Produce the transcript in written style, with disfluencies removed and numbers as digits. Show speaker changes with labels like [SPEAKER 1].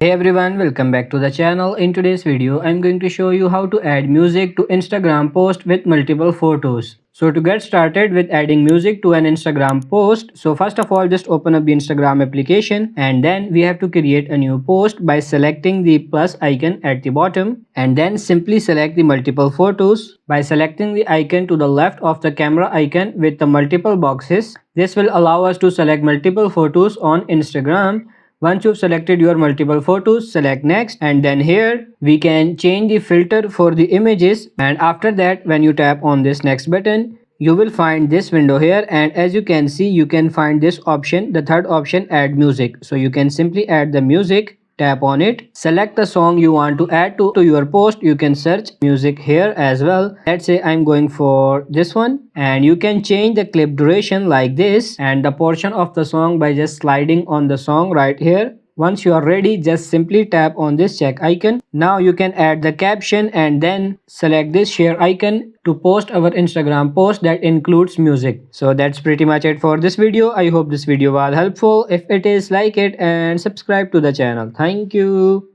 [SPEAKER 1] Hey everyone, welcome back to the channel. In today's video, I'm going to show you how to add music to Instagram post with multiple photos. So to get started with adding music to an Instagram post, so first of all just open up the Instagram application and then we have to create a new post by selecting the plus icon at the bottom and then simply select the multiple photos by selecting the icon to the left of the camera icon with the multiple boxes. This will allow us to select multiple photos on Instagram. Once you've selected your multiple photos, select next and then here we can change the filter for the images, and after that when you tap on this next button you will find this window here, and as you can see you can find this option, the third option, add music. So you can simply add the music. Tap on it, select the song you want to add to your post. You can search music here as well. Let's say I'm going for this one, and you can change the clip duration like this and the portion of the song by just sliding on the song right here. Once you are ready, just simply tap on this check icon. Now you can add the caption and then select this share icon to post our Instagram post that includes music. So that's pretty much it for this video. I hope this video was helpful. If it is, like it and subscribe to the channel. Thank you.